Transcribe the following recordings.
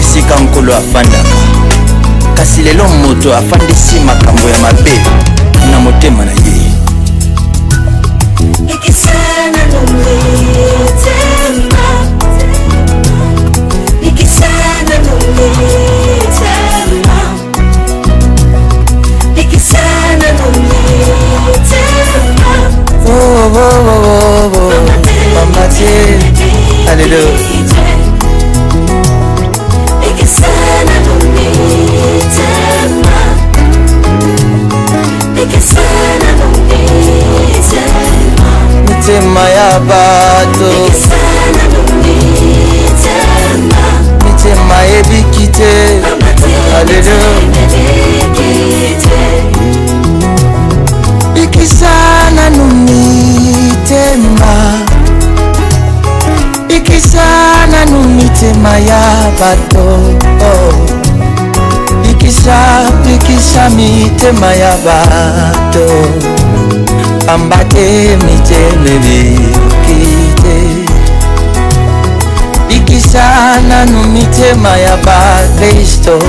sika nkolo afandaka kasi lelo moto afandisi makambo ya mabe na motema na ye Ikisana numitema Ikisana numitema Ikisana numitema Mama te Alléluia Ikisana numitema Ikisana numitema Mitema ya bato Mitema ebikite Alléluia Ikisana numitema Ikisana numitema ya bato Ikisa mitema ya bato Pambate miteme bikite Ikisana numitema ya ba Kristo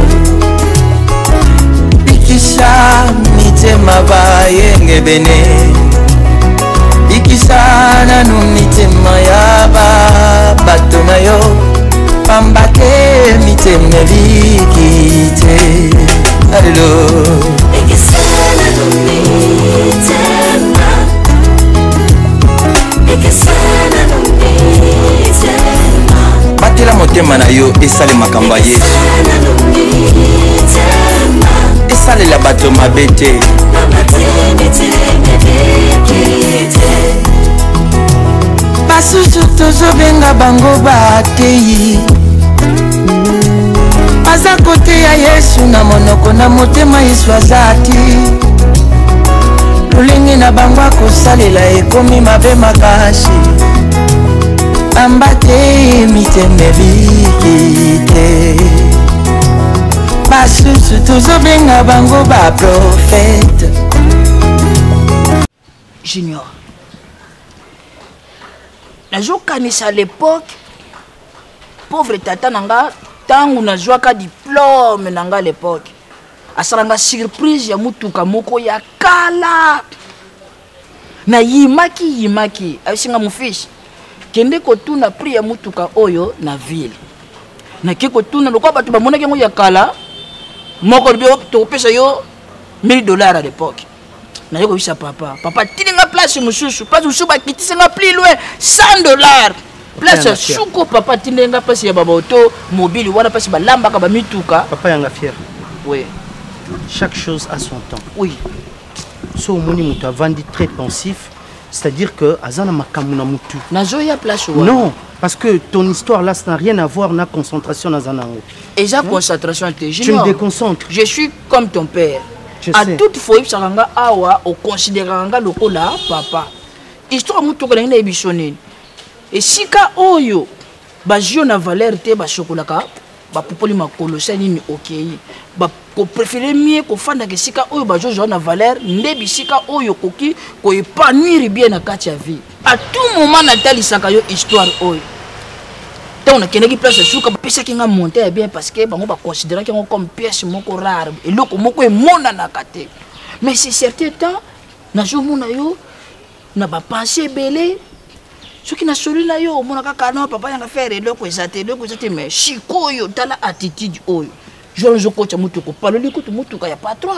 Ikisa mitema ba yenge bene Ikisana numitema ya ba bato na yo Pambate miteme bikite Alléluia Ikisana numitema Ikisana numitema Batela motema na yo esale makambo ya Yesu esale la bato mabete basusu tozobenga bango bateyi aza kote ya Yesu na monoko na motema Yesu azati lulingi na bango akosalela ekomi mabe makasi ambate miteme bikite basusu tozobenga bango ba prophète Junior nazokanisa à l'époque pauvre tata nanga tangu nazwaka diplôme nanga à l'époque asalanga surprise ya mutuka moko ya kala na yimaki asinga mufisi kende kotuna prix ya mutuka oyo na ville na ke kotuna lokwa bato bamonaki ngo ya kala moko bio topesa yo $1000 à l'époque na yo ko papa tilinga place mususu place mususu bakitisenga plus loin $100 place suko papa tilinga place ya baba auto mobile wana place balambaka ba mituka papa yanga fier oui chaque chose a son temps oui so moni mutu avandi très pensif c'est-à-dire que azana makamuna mutu nazoya place non parce que ton histoire là ça n'a rien à voir na concentration na zanango et ja concentration te tu me déconcentres je suis comme ton père à toute fois ibsanga awa au considéranga lokola papa histoire mutu ko na ebisonene et sika oyo ba jio na valeur te ba chokolaka ba popoli makolo nini okei ba ko préférer mieux ko fanda ke sika oyo ba jojo na valeur ndebi sika oyo koki ko épanouir bien na kati ya vie à tout moment na talisaka yo histoire oyo tant on a keneki place suka ba pesa kinga monter bien parce que bango ba considérer que comme pièce moko rare et loko moko e mona na kate mais c'est certain temps na jo mona yo na ba penser belé ce qui n'a soli na yo mona kaka na papa yanga faire loko ezate mais chikoyo tala attitude oyo je coach mutuko paloli ko mutuka ya patron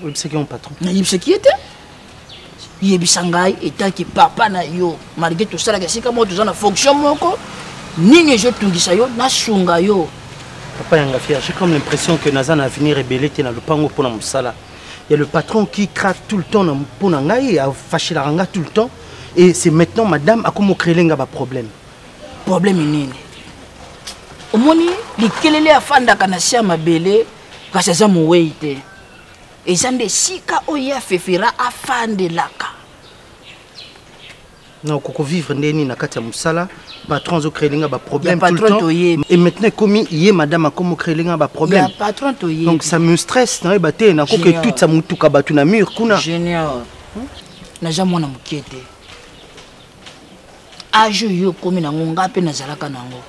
oui c'est qui mon patron na yibse qui était yebisangai eta ki papa na yo malgré tout ça la sika mo tozana fonction moko nini je tungisa yo na sunga yo papa yanga fier j'ai comme l'impression que nazana avenir rebelle te na lupango pona musala il y a le patron qui craque tout le temps pona ngai a fâché la ranga tout le temps et c'est maintenant madame a comme créer nga ba problème nini omoni likelele afanda kana sia mabele kasi za muweite ezande sika oya fefera afande laka non koko vivre ndeni na kati ya musala patron zo créer nga ba problème tout le temps et maintenant comme yé madame a comme créer nga ba problème patron toye donc ça me stresse na baté na koko toute sa mutuka batu na mur kuna génial na jamona na mukete aju yo komi na ngonga pe na zalaka nango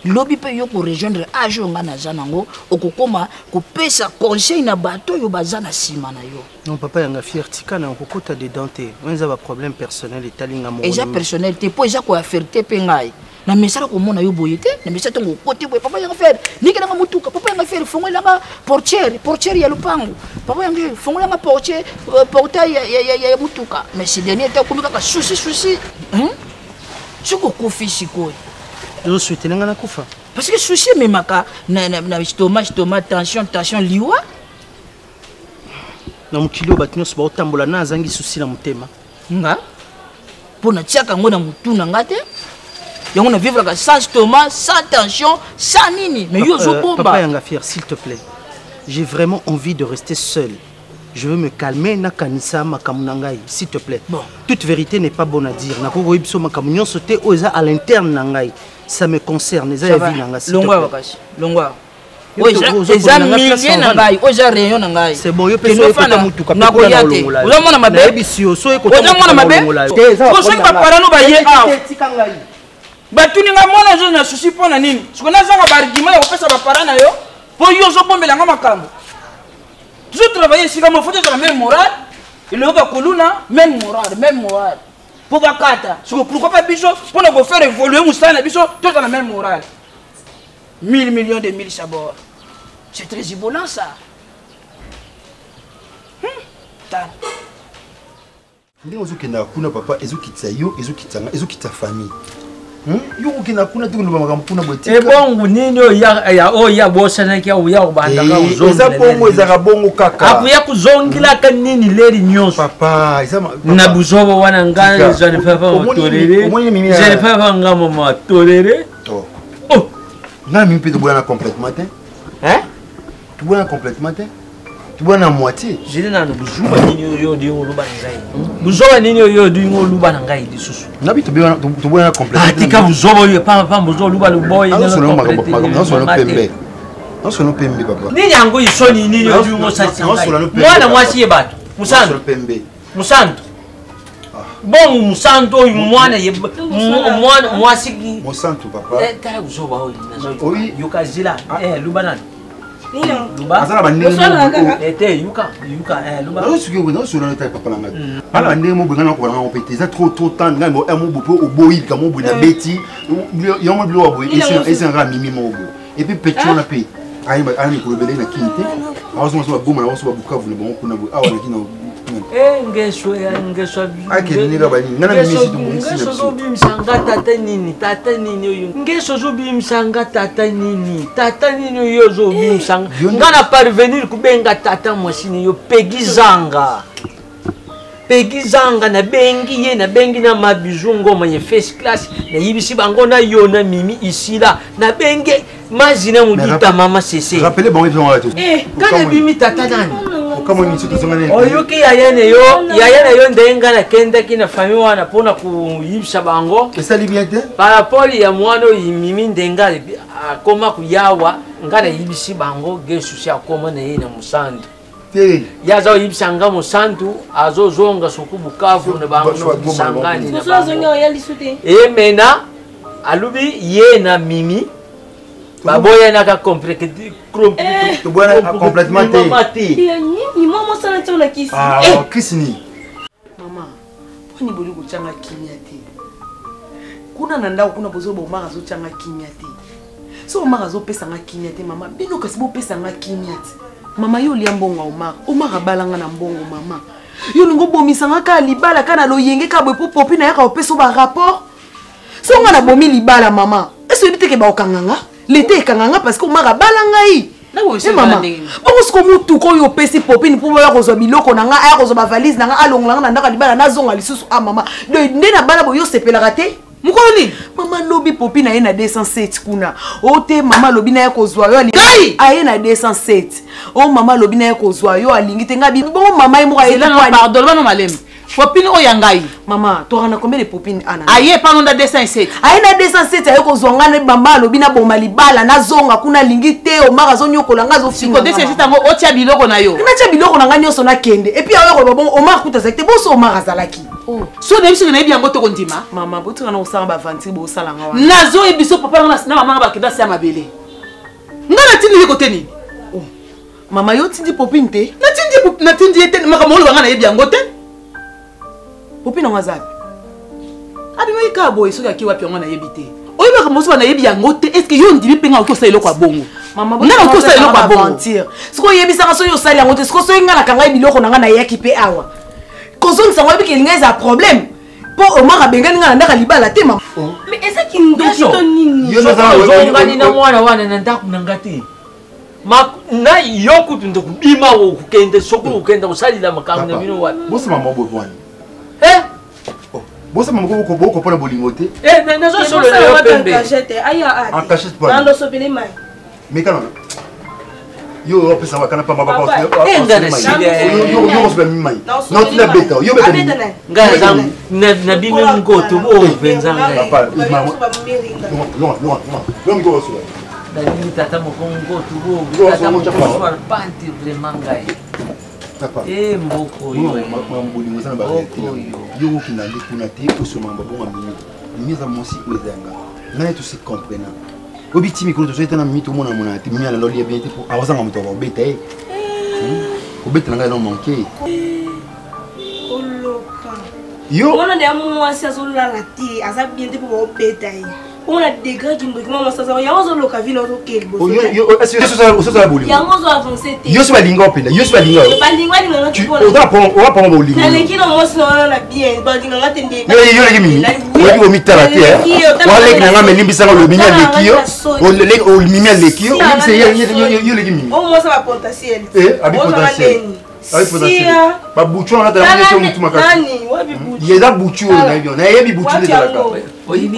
lobi pe yo ko rejoindre age nga na zanango okokoma ko pesa conseil na bato yo bazana sima na yo. Non papa yanga fier tika na kokota dedans te. Onza ba problème personnel et talinga mo. Eza personnel te po eza ko affaire pe ngai. Na mesala ko mona yo boyete, na mesala tongo côté boy papa yanga faire. Niki na mutuka papa yanga faire fongola nga portière ya lupango. Papa yanga fongola nga portière portail ya mutuka. Mais si dernier temps komika ka souci. Hein? Soko kofi siko. Je souhaite na kufa. Parce que souci memaka na stomac tension liwa. Na mukilo batinyo so ba tambola na zangi souci na mutema. Nga pona tiaka ngo na mutu na ngate. Yango na vivre sans stomac, sans tension, sans nini. Mais yo zo bomba. Papa yanga fier s'il te plaît. J'ai vraiment envie de rester seul. Je veux me calmer na kanisa makamunangai s'il te plaît. Bon. Toute vérité n'est pas bonne à dire. Na ko yibso makamunyon sauter oza à l'interne nangai. Ça me concerne eza ya vie nanga s'il te plaît. Longwa. Oza millier nangai, oza rayon nangai. C'est bon yo peso ekota mutuka na koyate. Oza mona mabe bisio so ekota. Oza mona mabe. Ko so pa parano ba ye aw. Batuni nga mona zo na souci pona nini? Siko na zanga ba argument ya kopesa ba parana yo. Po yo zo bombela nga makambo. Toujours travailler ici, comme il faut la même morale. Il va coluna, même morale. Pour Bakata. Pourquoi pas Bichot? Pour nous faire évoluer Moussana Bichot, tout dans la même morale. 1000 millions de 1000 sabords. C'est très évoluant ça. Papa, ezokitsa famille. Yo ukina kuna tu ngomba makampuna botika. Ebongo nini ya bosana kia uya ubanda ka uzongi. Eza bongo eza bongo kaka. Apu ya kuzongila ka nini leri nyonso. Papa, eza na buzobo wana ngana je ne fais pas toléré. Je ne fais pas ngama toléré. Oh. Na mimi pe to boyana complètement te. Hein? Tu boyana complètement te. Tu boyana moitié. Je dis na buzoba nini yo di ngoluba ngai. Buzoba nini yo di ngoluba ngai di susu. Nabi to boyana complètement. Atika buzoba yo pa buzoba luba luboy na complètement. Non solo pembe papa. Nini yango isoni nini yo di ngosatsi. Mwana mwasi yebato. Musanto pembe. Musanto. Bon musanto mwana ye mwana mwasi Musanto papa. Kaya buzoba oyi nazo. Yukazila luba nani. Luba. Azala bandenge. Ete yuka luba. Non suki ngo solo na taille papa nanga. Ala bandenge mo bengana ko banga opete. Ça trop temps ngai mo mo bopo oboyi ka mo buna beti. Yo mo bilo oboyi. Ese nga mimi mo obo. Et puis petit on a payé. Ayi ko lebele na kinte. Awazo so boma na so bukavu ne bon kuna bo. Awa na kina. Ngesho akeni ga bani ngana mimi situ mo nsina. Ngesho zo bimsanga tata nini oyo. Ngesho zo bimsanga tata nini yo zo bimsanga. Ngana parvenir kubenga tata mwasini yo pegizanga na bengi na mabizungo manye first class na yibisi bango na yo na mimi ici là na bengi mazina mudita mama sese. Rappelez bon ils ont là tout. Kana bimi tata nani? Kama ni situ zongane. Oyuki yayane yo ndenga na kenda kina famille wana pona kuyibisa bango. Esa libiate? Par rapport ya mwana yimimi ndenga akoma kuyawa ngana yibisi bango gesusi akoma na yena musandi. Yaza yibisanga musantu azozonga soku Bukavu na bango bisangani na bango. Mena alubi ye na mimi baboya na ka complètement ni mama sana tona kisi. Kisini. Mama, poni boli kuchanga kimya te. Kuna na ndao kuna bozo bo mara zo changa kimya te. So mara zo pesa nga kimya te mama. Bino kasi bo pesa nga kimya te. Mama yo liambonga Omar balanga na mbongo mama. Yo lingo bomisa nga ka libala kana lo yenge ka bwepo popi na yaka opeso ba rapport. So nga na bomi libala mama. Est-ce que tu ke ba okanganga? L'été kanganga parce que Omar balanga yi. Mama, bongo siko mutu ko yo pesi popini pour ba kozwa biloko nanga aya kozwa ba valise nanga alongolanga na ndaka libala na zonga lisusu mama. Nde na bala bo yo sepelaka te. Mukoni mama lobi popi na ye na 207 kuna. Ote mama lobi na ye kozwa yo alingi. Aye na 207. Oh mama lobi na ye kozwa yo alingi te ngabi. Bon mama imo aye na pardon ba no malem. Popine o yangai. Mama, tu as combien de popines ana? Aye pa nda 207. Aye na 207 aye kozwa ngana mama lobi na bomba libala na zonga kuna lingi te o mara zonyo kolanga zo finga. Ko 207 ngo otia biloko na yo. Na tia biloko na ngani oso na kende. Et puis aye ko bon o mara kuta sekte bo so mara zalaki. so na biso na yebi yango to kondima mama botuka na osala bavantir bosala nga wana nazo yebiso papa na mama bakenda se ya mabele nga natindi ye kote nini mama yo tindi popine te natindi ye te makambo oloba nga na yebi yango te popine yango azabi abimaki kaka boye soki aki wapi yango na yebi te oyebaka moso na yebi yango te est ce que yo ndimi mpe nga oki osala eloko ya bongo nga oki osala eloko ya bongo sikoyo oyebisaka soki osali yango te sikoyo soki nga nakanga biloko na nga nayaki mpe awa kozongisa ngo yebiki elinga eza problème mpo omaka bengani nga na ndaka libala te mama mais ezaki ndoki to nini ozongani na mwana wana na ndako na nga te na yo kutu nde kubima okukende soki okukenda kosalila makambo na bino wapi bosema mwa boye wani bosema moko bokopona bolingo te nazosolola yo pembe en cachette pas mekana yo opesa wakana pa mababa yo mimai non tu la beta yo beta ngaza na bimi ngoto bo venza ngai non na bimi tata moko ngoto bo tata moko panti vraiment ngai mboko yo mambolingo sana ba yo okina ndi kuna te osoma mbabonga mimi za mosi ezanga ngai tu se comprendre obiti mikolo to etana mimi to mona mona te mimi ala loli bien te pour awasanga moto ba beta obeta ngai no manquer yo on a des mois ça sur la te asa bien te pour beta on a des gars qui me demandent ça ya ozo loka vino to kelbo yo ça boli ya ozo avancer te yo so balinga openda yo so balinga tu on va prendre bolingo na leki no mosi na la bien balinga ngatende yo leki mimi yo ko mitala te wale kana ngame limbisanga lo minya lekio o minya lekio yo leki mimi au moins ça va potentiel abi potentiel ba buchu na ta mwenye mtu makasi yeda buchu na hivyo na yebi buchu de la carte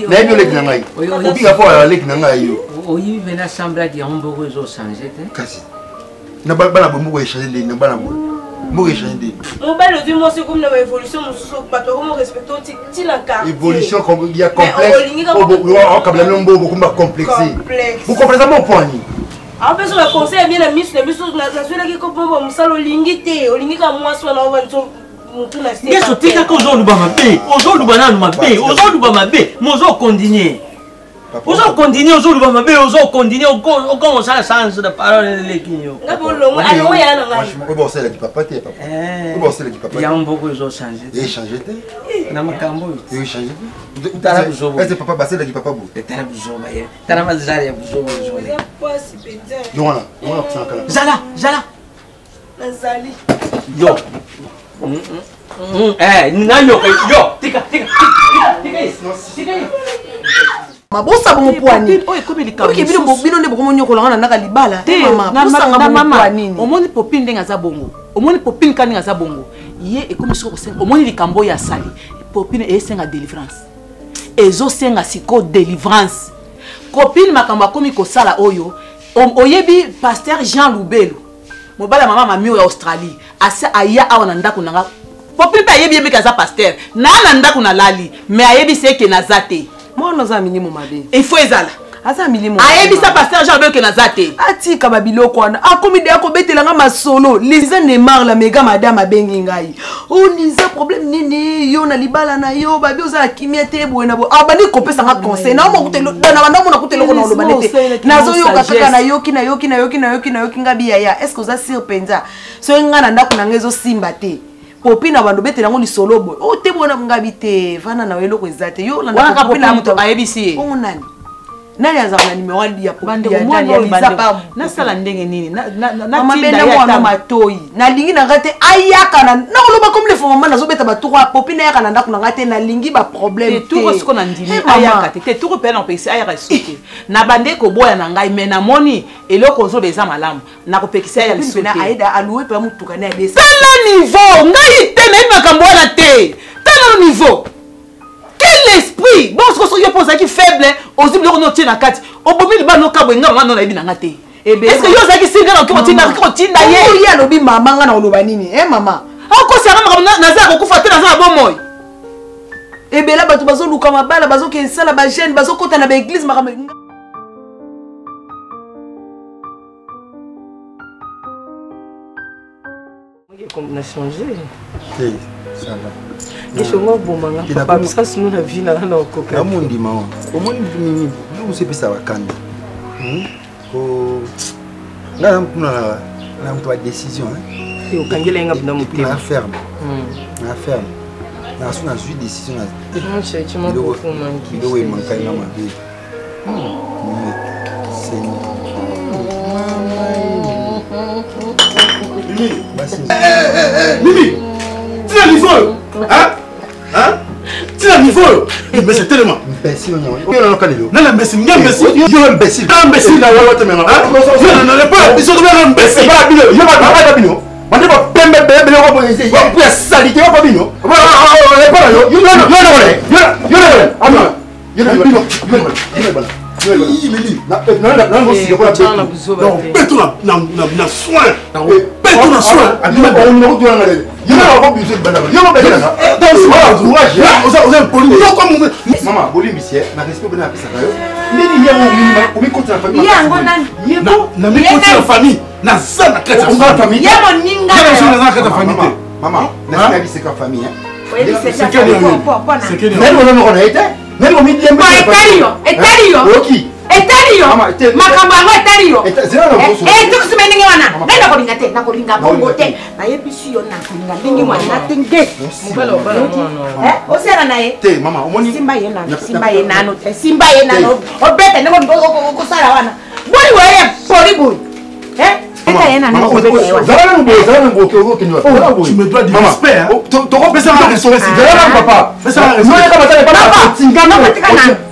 na hivyo leki na ngai obiga po ala leki na ngai yo oyibi vena chambre ya mboko ezo changer te kasi na bana bombo ko changer de na bana bombo ko changer de on va le dire moi c'est comme une évolution mususu bato comme respecter ti la carte évolution comme il y a complexe o kabla nombo ko complexé vous comprenez mon point ni en fait sur le conseil bien la mise la suite qui comprend musalo lingité olingika mwasi wana obanzo mutu na site ngeso tika ko zo luba mabe ozo luba na mabe ozo luba mabe mozo continuer ozo continuer ozo luba mabe ozo continuer on commence à changer de parole les kinyo ngabolo alo ya na ngai franchement bon c'est la papa te papa bon c'est la papa ya mboko ozo changer et changer te na makambo yo changer tara buzobo est papa basé la papa bo tara buzobo ya tara mazari ya buzobo ya pasi penza yo wana kusana kala zala nazali yo na yo tika mabosa bomo poani oke bino nde bokomo nyokolanga na ndaka libala te mama omoni popine ndenge aza bongo omoni popine kani aza bongo ye ekomi siko kosenga omoni likambo ya sali popine esenga délivrance ezosenga siko délivrance copine makambo akomi kosala oyo oyebi pasteur Jean Lubelu mobala mama mami ya Australie asa aya awa na ndako nanga popine pa yebi yebi kaza pasteur na ndako na lali mais ayebi seke na zate mwana za milimo mabe il faut ezala aza milimo ayebisa pasteur Jean Lubelu ke na zate atika babiloko wana akomi de akobetelanga masolo liza Neymar la mega madame abengi ngai o liza problème nini yo na libala na yo babi ozala kimia te bwena bo abani kopesa nga conseil na mo kutelo na banda mo na kutelo ko na lo banete nazo yo kaka na yoki ngabi ya est-ce que oza sur penza so nga na ndako na ngezo simba te popi na bando betela ngo lisolo boy o te bona ngabi te vana na weloko ezate yo na ndako popi na mto ayebisi o nani nani azana numéro ya bande ya lisa na sala ndenge nini na tinda ya ta matoi na lingi na ngate ayaka na loba comme le fond na zo beta ba tour popi na yaka na ndako na ngate na lingi ba problème te tout ce qu'on a ndimi ayaka te tout pe na pesi ayaka suki na bande ko boya na ngai mais na moni eloko zo beza malamu na ko pekisa ya suki na aida aloué pe mutuka na besa tala niveau ngai te na makambo na te tala niveau quel esprit bon ce que yo pose qui faible aussi biloko no tina kati obomi liba no kabwe ngama no na ebi na ngate est-ce que yo zaki singa na ko tinda ye o ya lobi mama nga na oloba nini mama ako sanga makambo na za ko kufa te na za bomoy ebela bato bazo luka mabala bazo ke sala ba jeune bazo kota na ba église makambo comme na changer Ça va. Ngesongo bomanga papa msasi no na vie na na okoka. Na mundi mao. Omoni mimi usepesa wakanda. Ko ngala na mtu wa décision hein. Yo kangela nga bina mutema. Na ferme. Na ferme. Na suna zui décision na. Non chérie, tu m'as beaucoup manqué. Ilo we mankai na mabe. Mimi, tu as niveau, hein? Hein? Tu as niveau. Mais c'est tellement. Imbécile, non, non, imbécile, imbécile. Imbécile. Imbécile, là, voilà, maintenant. Hein? Non, non, pas. Ils sont bien imbéciles. Pas bino. Yo pas bino. On ne va pas bébé on va essayer. Yo pour salité pas bino. On est pas là yo. Yo non. Yo non. Etaliyo makambo yango etaliyo tukusimeningi wana ngai nakolinga te nakolinga bongo te nayebisi yo nakolinga ndenge mwana natenge osiana na ye simba ye nano obete ndenge okosala wana boli weye poli boyi Tu me dois du respect.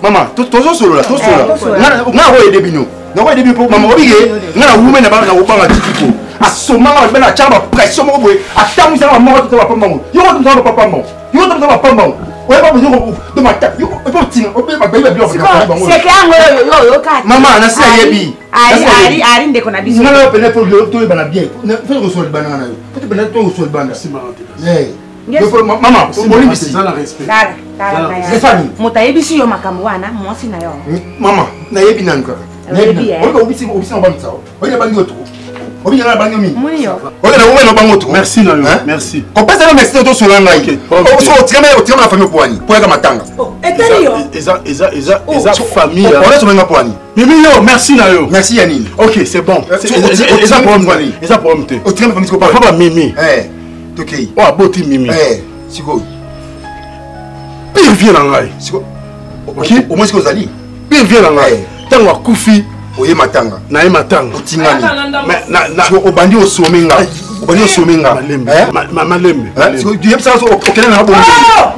Maman, toujours solo là, toujours solo là. On a des bino. On a des bino. Maman, obligé. On a women na bana obanga tiko. Asoma ba na chamba pression mo boy. Atamu sa mama to papa maman. Yo to to papa maman. Yo to to papa maman. Ouais pas besoin de ma tête. Yo pas tinga. O ba ba bien. C'est que yo ka. Maman, na sa yebi. Ari ndeko na biso. Ngala pene pour le to bana bien. Faut que soit bana na yo. Faut que bana to soit bana. Merci maman. Eh. Maman, c'est ça la respect. C'est famille. Motayebisi yo makambo wana mwasi na yo. Maman, na yebi nanka. Yebi eh. Obisi on ba mtsawo. Oya bangi oto. Obi na bangi mi. Muni yo. Oya na women no bango oto. Merci na yo. Merci. Ko pesa na merci to sur nga iki. O so tirama la famille poani. Pour ka matanga. Etali yo. Eza famille. On est sur nga poani. Mimi yo, merci na yo. Merci Yanine. OK, c'est bon. Eza problème. Eza problème te. O tirama famille ko pas. Papa Mimi. Eh. OK. Oh, aboti Mimi. Eh. Siko. Pire vient en ngai. Siko. OK. Au moins siko zali. Pire vient en ngai. Tango akufi oye matanga. Na ye matanga. Otingani. Mais na obandi osomenga. Obandi osomenga. Malembe. Siko tu yebsa so okele na bon.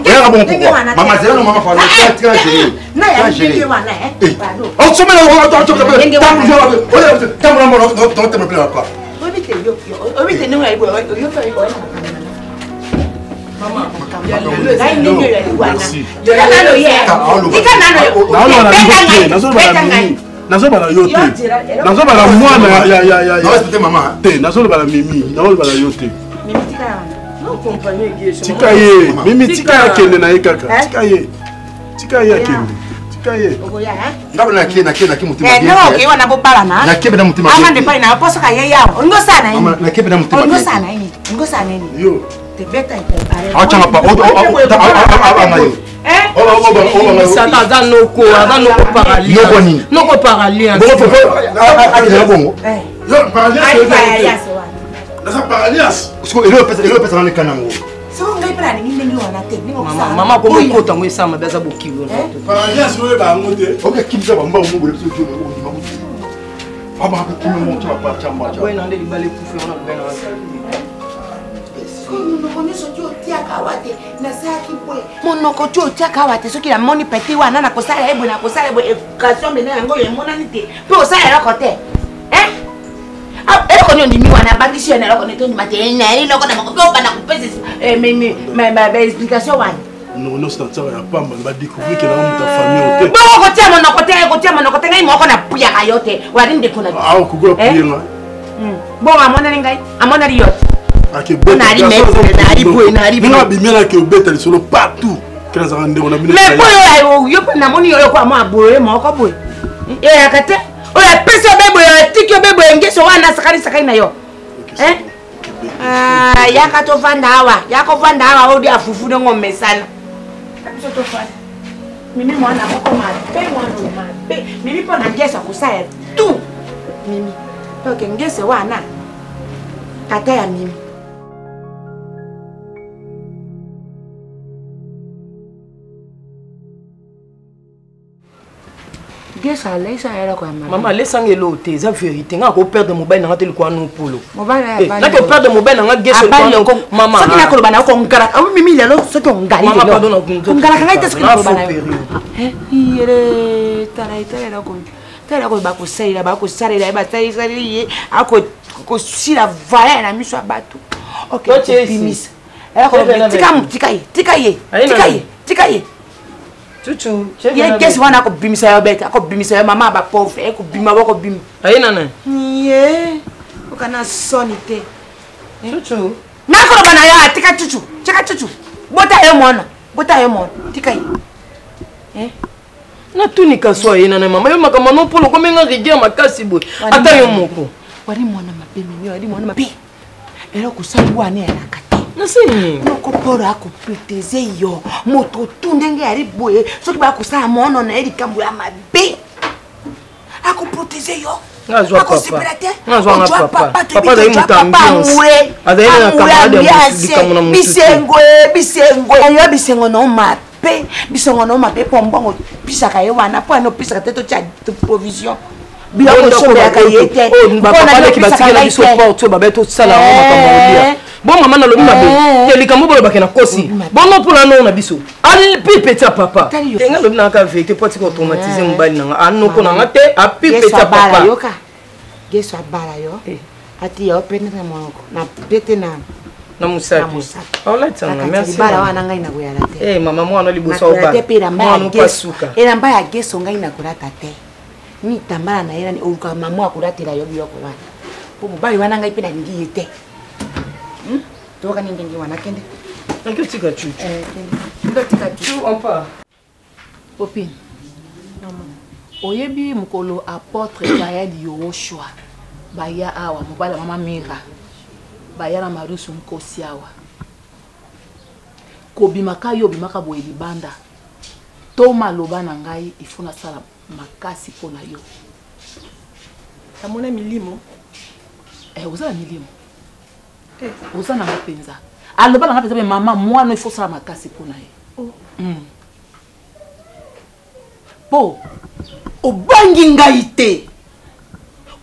Oya bon pourquoi? Maman zela no mama fa na très gérer. Na ya ndenge wana eh. Pardon. On somela on tamu na mo no tamu pela pa. Obite no ya ibo yo fa ibo. Mama, nazobala yo te nazobala mwana te nazolobala Mimi nazolobala yo te tika ye Mimi tika ye akende na ye kaka tika ye akende tika ye ngabo na kina mutima bien no ke wana bobala na kebe na mutima bien amande pali na poso ka ye yawo ngosana mama na kebe na mutima bien ngosana ni yo te beta achanga pa amayo Satan noko paralyse. Noko paralyse. Bongo. Yo paralyse. Nasa paralyse. Parce que ele pesa na kanango. Mama ko ko tango esama beza bokiwo. Paralyse we ba ngote. OK kimza ba mba mo bole biso kyo o di mabuti. Aba ko kimi mo twa pa chamba. Boy na ndeli bale kufi ona bena wa. monoko ti otiaka awa te soki namoni peti wana nakosala eboye education bene yango emonani te mpe osala eloko te eloko ni ondimi wana abangisi yana eloko neti ondima te eloko na moko mpe obanda kopesa baexplication wana non c'est ça ya pamba ba découvrir que na muta famille te bongo kotia monoko te ngai moko na puyaka yo te wali ndeko na ah okugola puyenga bongo amonani ngai amonani yo ake beta na bimela ke obeta lisolo partout kaza ngande on a bino mais boyo yo pe na moni yo ko amo aboye moko boy akate oya pesa bebo ya tiki bebo ngeso wana sakari na yo Ah, yaka to vandawa. Yako vandawa odi afufune ngome sana. Kabiso to fana. Mimi mwana moko mabe mwana mabe. Mimi pona ngesa kusaya tu. Mimi. Toke ngese wana. Tata ya mimi. Maman, laisse-moi l'autre, c'est la vérité. On a perdre mon bain dans le coin nous pour l'eau. On a perdre mon bain dans le guest. Maman, ça qui n'a que le bain, on gara. Ah oui, Mimi, là, ce qu'on gara. Maman, pardon, on gara. Quand est-ce que le bain? Il est là, là, comme. T'as là, comme bako sali, là, bako sali, là, bataille sali, à côté, si la valeur la mise à bateau. Ok. Bimis. Alors, tikaye. Tutu, ye kesi wana ko bimisa yo beta ko bimisa yo mama ba pauvre e ko bima ba ko bim ayi nana ye o kana sonite tutu na ko bana ya tika tutu bota ye mono tika yi na tunika so ye nana mama yo makama no polo ko menga rigia makasi boy ata yo moko wari mwana mabe mimi wari mwana mabe ero ko sabu ane ya Nasi noko poro ako protéger yo moto tundenge ari boye soki ba ko sa mono na eri kambu ya mabe ako protéger yo ako sécurité ngazwa papa papa da imuta ambiance adaina na camarade ya musique bisengo yo bisengo no mabe bisengo no mabe pombongo pisaka ye wana po no pisaka teto cha provision bila ko sobe ka yete papa ki batikela biso porte babeto sala makambo bon maman na lobi mabe likambo bolo bakena kosi bon no pour no na biso al pipeta papa tenga lobi na ka vérité pour tiko automatiser mbali na anu ko na ngate a pipeta papa yoka geso abala yo ati yo pene na monoko na pete na musaki ola tsanga merci bala wana ngai na kuyala te mama mwana libuso oba mwana pasuka era mbaya geso ngai na kulata te ni tambala na era ni uruka mama akulatira yo biloko wana po mobali wana ngai pe na ngi yete toka ningi wana kende ngitika chuchu ngitika chuchu on part Popine maman oyebi mukolo apôtre baya di Yoshua baya awa mobala mama Mira baya na marusu nkosi awa kobimaka yo bimaka boye libanda to maloba na ngai ifuna sala makasi pona yo tamona milimo uzala milimo uzana mapenza aloba na mapenza mama mwana ifo sala makasi pona ye po obangi ngai te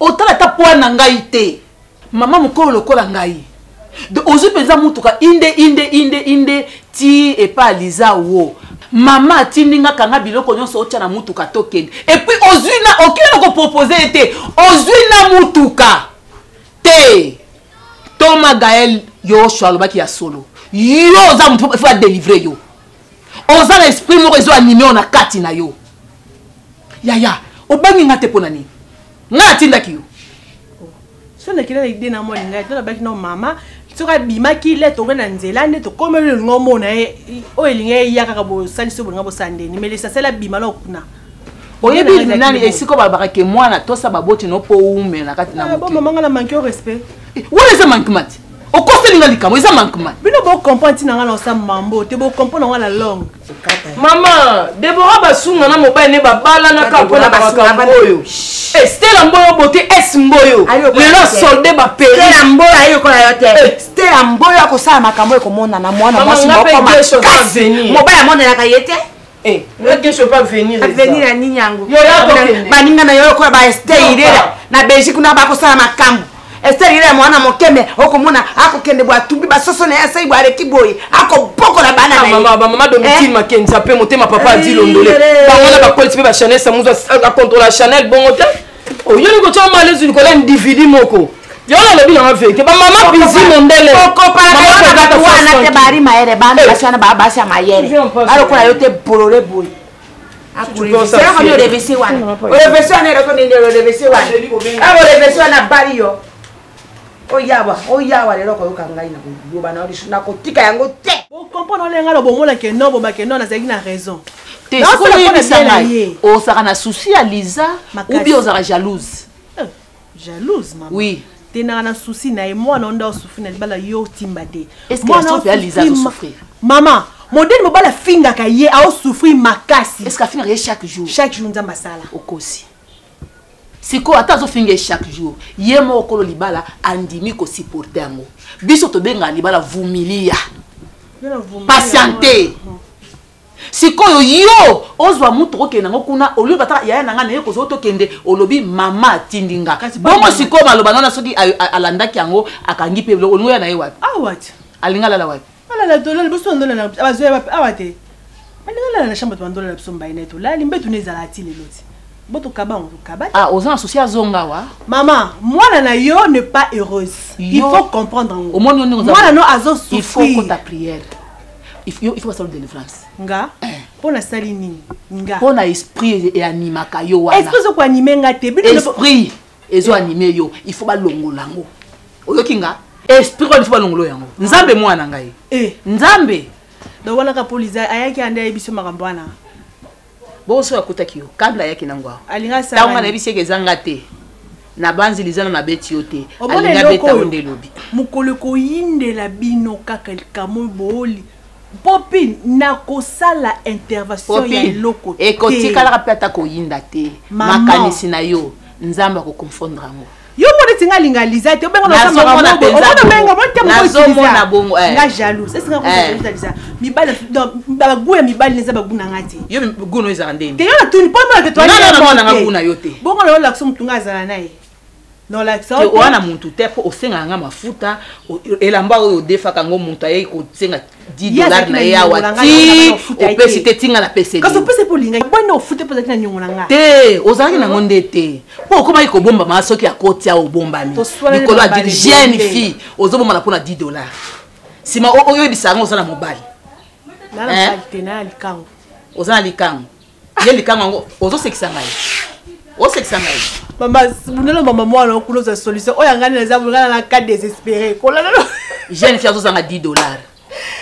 otala ta poana ngai te mama mukolo lokola ngai de ozu penza mutuka inde ti epa liza wo mama tindinga kanga biloko nyonso otia na mutuka tokende et puis ozwina okena ko proposer te ozwina mutuka te Toma Gaël Yoshua lobaki ya solo yo oza mutu faut délivrer yo oza na esprit moko ezo animé on a kati na yo yaya obangi ngate pona ni nga atindaki yo so na kila idée na moi ngai to baki no mama soka bimaki le to na nzela nde to komele ngombo na o elinge ya kaka bo saliso bo ngabo sande ni melisa sela bimala okuna oyebi nani esiko babaka ke mwana tosa baboti no po ume na kati na moke mama ngala manque au respect wala eza manquement o koselinga likamo eza manquement bino bo comprendre na ngala sa mambo te bo comprendre ngala langue mama Deborah basunga na mobile ne babala na ka pona makambo oyo Stella Mboyo bote S Mboyo lelo solde ba peri Stella Mboyo ayo ko yo te Stella Mboyo akosala makambo ekomona na mwana mwasi moko makasi mobile mona na kayete ne que je pas venir venir ni nyango yo ya baninga na yo ko ba Stella na Belgique na ba kosala makambo Esther mwana mokeme okomona akokende bwa tubi basoso na yasa ibwa rekiboy akoboko na bana na mama Domitille Makenza pe motema papa di londole bangona ba kweli ba Chanel samuza a contrôler Chanel bongote o yoni ko chama lezu ko la individu moko yo na lebi na vérité ba mama bizi mondele ko para ka wana te bari maere bana basana ba basi mayere alo ko yo te borore boy akuri sera ko yo revesi wana o revesi wana ko ni revesi wana abo revesi wana bari yo oyawa lelo ko yokangai na ko bana na ko tika yango te bo comprendre lenga lo bomola ke no bo ba ke no na zaki na raison te ko le bisanga o saka na souci à Lisa ou bien o saka jalouse jalouse maman oui T'es un souci, moi, on a souffert, yo timbade. Est-ce que Lisa a souffert? Maman, modèle mobile la finga kaye a souffrir makasi. Est-ce qu'elle finit chaque jour? Chaque jour, nous avons masala. Au kosi. C'est quoi? Attends, finga chaque jour. Hier, moi, au libala, andimi ko supporter mo. Biso to benga libala vumilia. Patienter. Si quoi yo, ozwa mutu ko kena ngokuna olio bata ya na ngana yeko zoto kende olobi mama tindinga. Bongo siko maloba nona soki alanda kiango akangi pe olio ya na yewa. Ah what? Alingala la wapi? Ala dola biso ndola na abazoya awate. Alingala na chambre to ndola biso mbaine to la limbetu nezala ti leloti. Boto kaba on kaba. Ah, aux associés à zonga wa. Maman, moi na yo n'est pas heureuse. Il faut comprendre. Au moins nous moi no azo souffrir. Il faut que ta prière. Il faut passer de délivrance. Nga pour la saline nga pour na esprit et animaka yo wana esprit zo ko animer nga te esprit ezo animer yo il faut ba longola ngo oyo kinga esprit ko il faut ba longolo yango nzambe mwana ngai nzambe do wana ka police ayaki ande biso makambwana bo so yakutaki yo kabla yaki nangwa alinga sa tanga na biseke zanga te na banzi lizana na beti yo te alinga beta onde lobi mukolo ko yindela bino kaka kamo boli Popine na kosala intervention ya loko te. E kotikala kapeta ko yinda te. Makanisi na yo nzamba ko confondre ngo. Yo mo tinga lingaliza te obenga na sama mo. Obenga menga mo te mo ko mona bongo nga jaloux. Est-ce que nga ko ça? Mi bala ba guya mi bala nza ba guna ngati. Yo guno ezala ndeni. Te yo na tuni pomba ke toi. Non na nga guna yo te. Bongo na la so mtunga zala nae. Non la ça. Ke wana muntu te po osenga nga mafuta elamba o defaka ngo muntu ayi ko tsenga $10 na ya wati opesi te tinga la pese. Kaso pese po linga bwana ofute po zakina nyongo na nga. Te ozaki na ngonde te. Po koma iko bomba masoki akoti ya obomba mi. Nikolo a dit jeune fille ozobomba na pona $10. Sima oyo bisanga osana mobile. Na la qualité na likango. Ozana likango. Ye likango ngo ozo sekisa ngai. O sekisa ngai. Mama, bunelo mama mwana okuloza solution. Oya ngani na zabu ngana na cas désespéré. Kolala no. Jeune fille ozanga $10.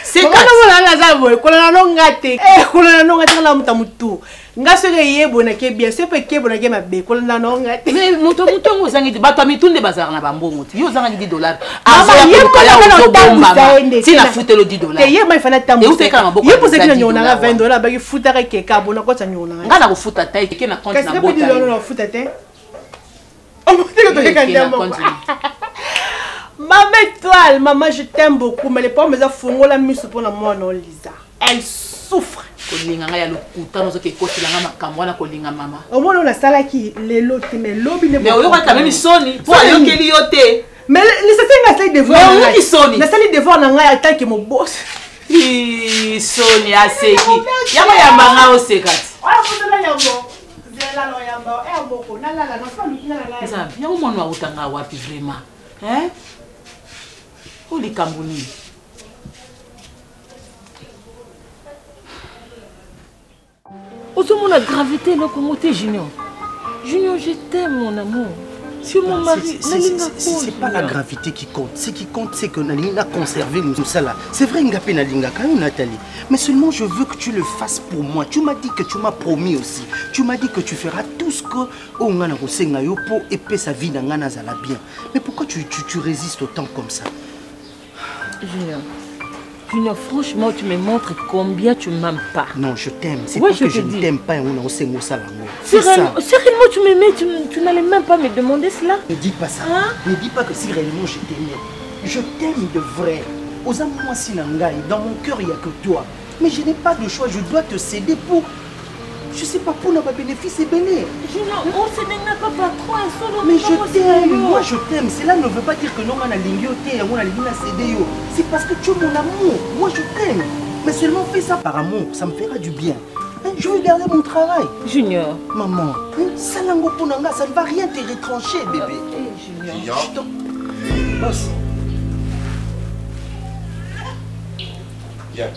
C'est quand on a zabu kolala no ngate. Kolala no ngate na mutamutu. Ngasere yebo na ke bien, c'est pe kebo na ke mabe. Kolala no ngate. Mais moto ngozangi bato mitunde bazara na bambongo. Yo zanga $10. Aza yebo na bomba. Si na fuite le $10. Te yebo ifana tambu. Yo pose kina nyona na $20 ba ki futa ka ke ka bona ko tsa nyona. Ngana ko futa tai ke na compte na bota. Kasi na futa te. Maman étoile, maman je t'aime beaucoup, mais les pommes elles font la mise pour la moi non Lisa. Elle souffre. Kolinga ya lokuta nozo ke kotila nga makambo na kolinga mama. Au moins on a sala qui les lots mais lobby ne. Mais on va quand même soni. Pour aller au keliote. Mais les c'est sali devoir. Mais on qui soni. La sali devoir na nga tant que mon boss. Soni aseki. Yama ya manga osekati. Ala kutana yambo. Il y a un moment où tu as vraiment. Hein? Où les Camerounais? Au-dessus de la gravité, le Congo, Junior. Junior, je t'aime, mon amour. Si mon mari, c'est pas la gravité qui compte. Ce qui compte, c'est que Nalinga a conservé ça là. C'est vrai, Ngapé Nalinga, quand même, Nathalie. Mais seulement, je veux que tu le fasses pour moi. Tu m'as dit que tu m'as promis aussi. Tu m'as dit que tu feras tout ce que Ongana Rosenga Yopo épée sa vie d'Angana Zala bien. Mais pourquoi tu résistes autant comme ça? Junior, franchement, tu me montres combien tu m'aimes pas. Non, je t'aime. C'est ouais, pas que je ne t'aime pas. Sérieusement, tu m'aimais, tu n'allais même pas me demander cela. Ne dis pas ça. Hein? Ne dis pas que si réellement je t'aimais. Je t'aime de vrai. Aux amours Sinangai, dans mon cœur, il n'y a que toi. Mais je n'ai pas de choix. Je dois te céder pour... Je sais pas, pour notre bénéfice et béné. On se n'a pas trop un solo. Mais je t'aime, moi je t'aime. Cela ne veut pas dire que non, on a l'ingioté, on a cédé. C'est parce que tu es mon amour. Moi je t'aime. Mais seulement fais ça par amour, ça me fera du bien. Je veux garder mon travail. Junior. Maman, Salango Ponanga, ça ne va rien te retrancher, bébé. Junior. Boss. Yeah.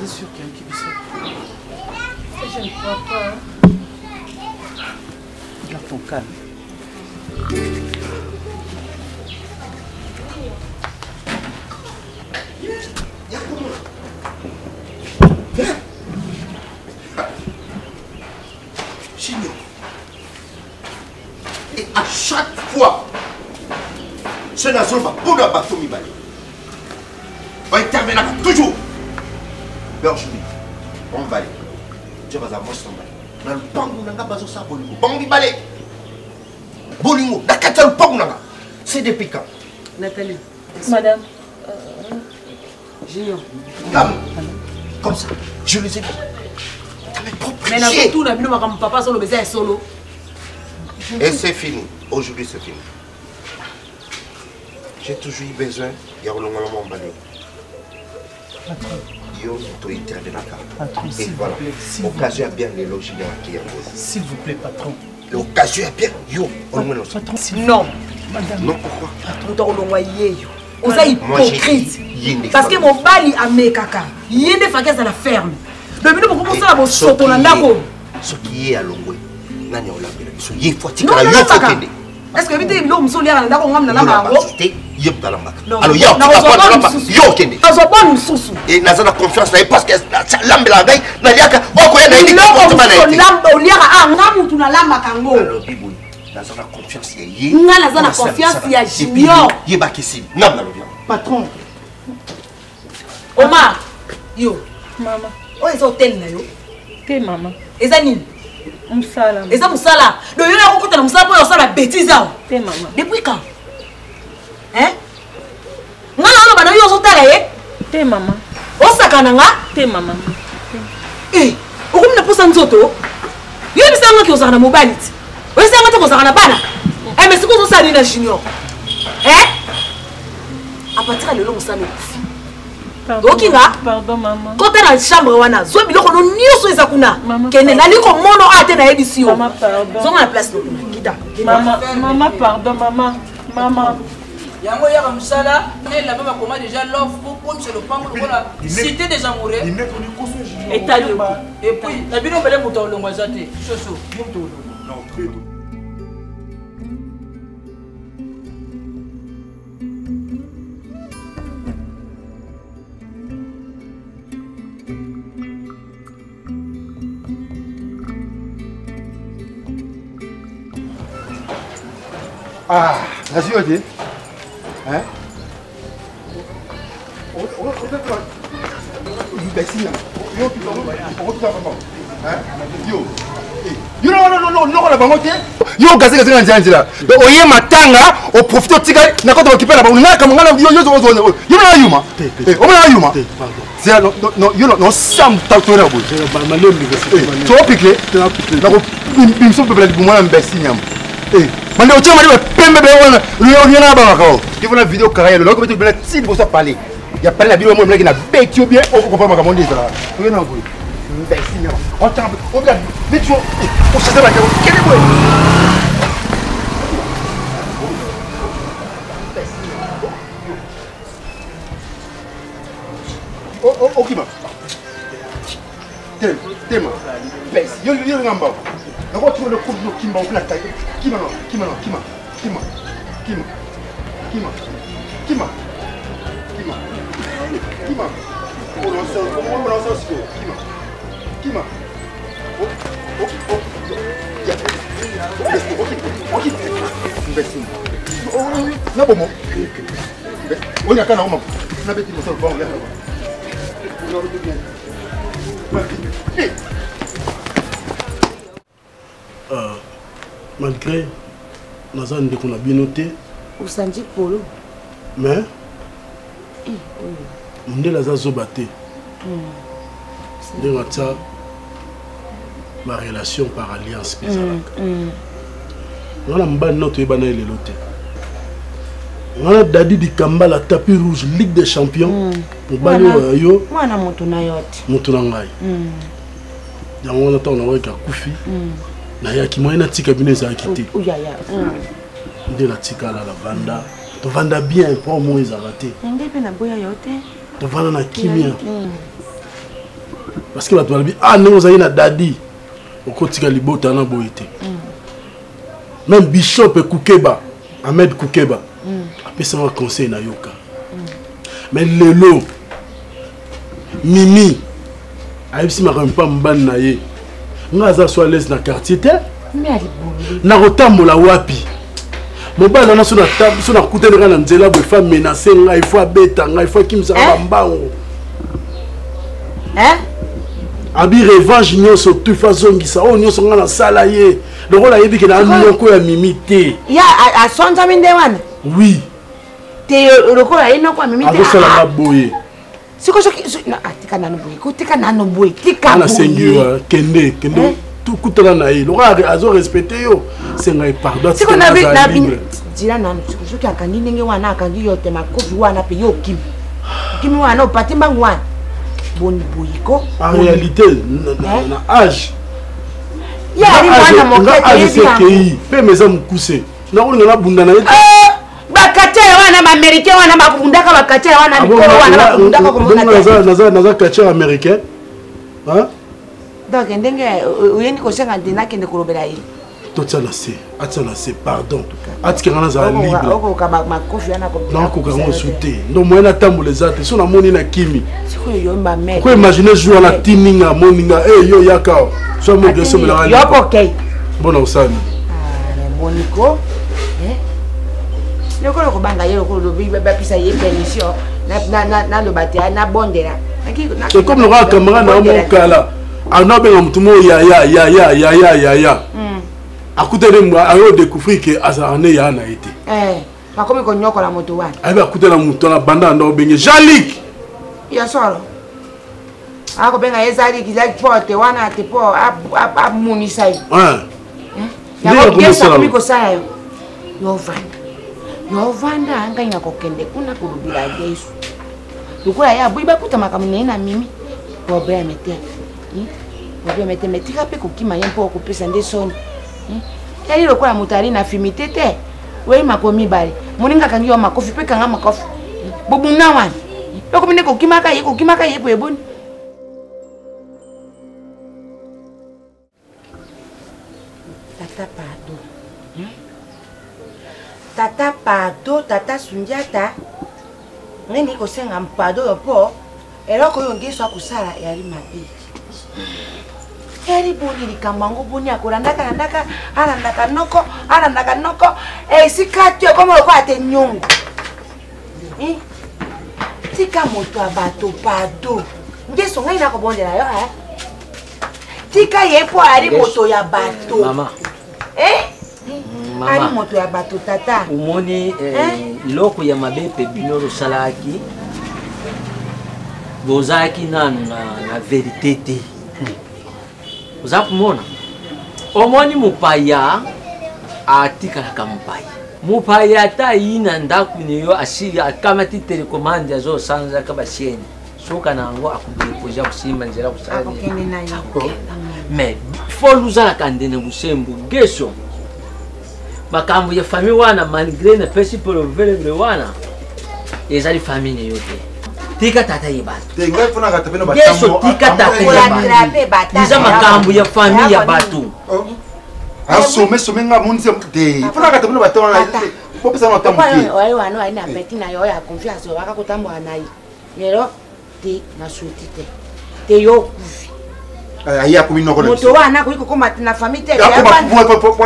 C'est sûr qu'il y a un qui dit ça. Je ne crois pas. Garde ton calme. chaque fois ce nazo va pour la bateau mi balé va intervenir toujours aujourd'hui on balé je vais à moi son balé na le pango nanga bazo sa bolingo bango mi balé bolingo na kata le pango nanga c'est depuis quand Nathalie madame Junior comme ça je les ai mais na tout na bino makam papa solo beza solo et c'est fini aujourd'hui c'est fini j'ai toujours eu besoin ya kolongola mon balé yo to intervenaka et voilà occasion a bien les loger qui s'il vous plaît patron l'occasion est bien yo kolongola non madame non pourquoi patron to kolongola yeyo oza hypocrite parce que mon bali amekaka yende fakeza la ferme le bino beaucoup ça bo soto na ndako ce qui est à longwe nani olambela biso ye fois tikala yo kokende est-ce que vite bilo musoli na ndako ngam na lamba ngo ye mtalambaka alors yo tikala yo kende azo bon mususu et nazana confiance na parce que lambela ngai na liaka okoya na ile lamba oliaka ngamu tuna lamba kango alors biboui nazana confiance ya ye nga nazana confiance ya Junior ye bakisi ngam na lobia patron Omar yo mama oyo eza hotel na yo te mama eza nini musala eza musala do yo na kokota na musala po osala bêtise awa te mama depuis quand hein nga na oloba na yo ozotala ye te mama osakana nga te mama okomi na posa nzoto yo yebisanga ki ozala na mobali ti oyebisanga te kozala na bana mais sikoyo ozosala nini na Junior a partir ya lelo mosala okufi okinga kota na chambre wana zwa biloko no nyonso eza kuna kende nali komona oyo ate nayebisi yo zonga na place lokuna kita mama pardon mama yango yaka mosala elamba bakoma déjà l'offre pour komisa lopango lokola cité des amoureux etali et puis na bino mbele moto olongo eza te soso moto olongo Ah, nasi yo te? Hein? Yo bango te yo gase na nzela oye matanga o profite otika na kota okipe na bango ngaka mangala yo na yuma o na yuma c'est non yo no sam tatora bo to piquer na ko bimso peuple du moi mbesi nyam mande otia mali pembe be wana yo na ba ko tu vois la vidéo carrière le ko tu bien si vous ça parler il y a pas la vidéo moi na beti bien o ko pa makamondi ça yo na ngoi mbesi nyam o ta o bien vite o se va quel est quoi okima tema mbesi yo ngamba na ko tu le coup de kimba au plata kima malgré naza ndeko na bino te osanji polo mais mondele aza zoba te ndenge atia barelation par alliance mpe ezalaka ngana mobali no toyebana ye lelo te ngana dadi dikambala tapis rouge ligue des champions mobali oyo yo mwana moto na yo te moto na ngai yango wana ntango nakoyeka kufi nayaki moye natika bino ezalaki te nde natikala lavanda tovanda bien mpo mo ezala te nde mpe na boya yo te tovanda na kimia parce que bato balobi ndenge ozali na dadi okotika libota na boye te même bishop Kukeba Ahmed Kukeba apesanga conseil na yoka mais lelo Mimi ayebisi makampa mbani na ye nga aza so à l'aise na quartier te na kotambola wapi mobali wana so na kuteleka na nzela boye fa menace ngai fo abeta ngai fo akimisaka bambango abi revanche nyonso tu fa zongisa oyo nyonso ngai nasala ye lokola ayebi ke na minoko ya mimi te ya asonzami nde wana oui te lokola ye noko ya mimi te akosalanga boye siko soki tika nano boye kotika nano boye tika boye anasengiwa kende kutala na ye lokola azo respecte yo sengai pardon siko na dira nano siko soki akangi ndenge wana akangi yo te makofi wana pe yo kimi wana opati mbangu wana boni boyiko en réalité na âge yari mwana mokete yebi pe meza mukuse na olinga na bunda na ye bakatele wana baaméricain wana bakundaka bakatele wana mikolo wana bakundaka komona naza katcher américain donc ndenge oyeni kosenga nde nakende kolobela ye atia na se pardon atikanga nazala librenakokango su te ndo moye natambola eza te so namoni na kimi ko imagine jour wana tininga moninga yo yaka so mogesomelaka bona osani boniko lokolo kobanga ye lokolo bapisa ye permission naloba te nabondela comme lokola camarade na mokala anabenga mutu mo ya akutele ayo découvrir que azarane ya na été makomi konyokola moto wana abe akutela mutu na banda ndo benge Jalik ya solo ako benga Jalik porte wana te po amunisa yi ya kugesa komi kosala yo yovanda anga ina kokende kuna kulubila Yesu lokola ya boyi bakuta makamune na mimi obea mete metika pe kokima ye mpo okupesa nde soni yali lokola mutali na fimite te wei makomi bali moninga kangi yo makofi pe kanga makofi bobuna wana loko mine kokimaka ye po eboni tata pardon tata Sundiata ngeni kosenga mpado yo po eloko yo ngeso akusala yali mabe eri boni likambango boni akolandaka alandaka noko esikati komo loko ate nyongo tika moto abato pado ngeso ngai nakobondela yo tika yepo ari moto ya bato mama ari moto ya bato tata umoni loko ya mabepe bino losalaki bozalaki nanu na verité te oza komona omoni mopaya atikalaka mopaya ata ayi na ndako na yo asili akamati telecommande azosanzaka basiene soka na yango akodeposa kosimba nzela kosala mais fo luzalaka ndene busembo geso makambo ya famille wana malgré na pesi pour le velebre wana ezali famille na yo te tika tata yebata tenga fona kata peno batambo tika tata yebata niza makambo ya famille ya batu some nga munzi te fona kata peno batambo po pesa na tambo te oyo wana ina peti na yo ya confiance waka kotambo anayi lero te na suti te yo kufi aya kumi noko na moto wana kuiko koma na famille te ya kwa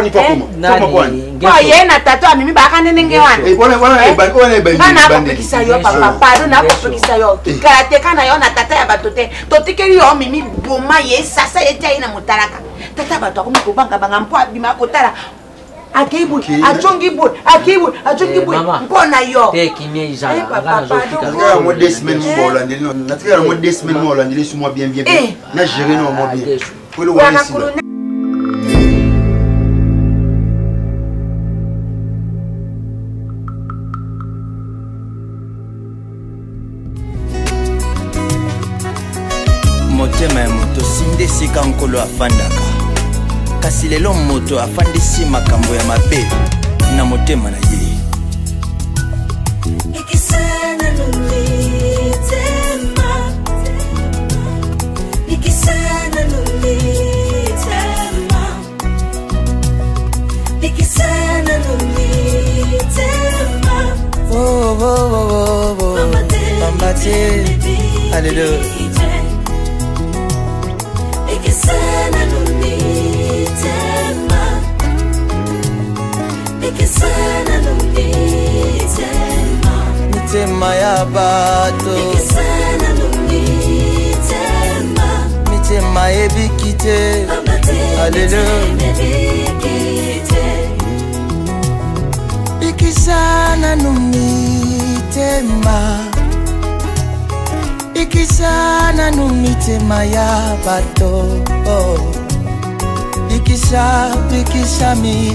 ni pa koma ye na tato amimi baka ndenge wana bana akopekisa yo papa pardon na akopekisa yo karateka na yo na tata ya bato te totikeli yo mimi boma ye sasa ye te na motalaka tata bato akomi kobanga banga mpo abima akotala akeibu achongi bu mpona yo te kimia izala papa natika mo des semaines mo holandais natika mo des semaines mo holandais sur moi bien na gérer no mo bien pour le wali motema ya moto sinde sika nkolo afandaka kasi lelo moto afandisi makambo ya mabe na motema na ye Mama te Alléluia Sana mitema ya bato mitema ebikite Alléluia Bikisana no mitema Bikisana no mitema ya bato Bikisa mi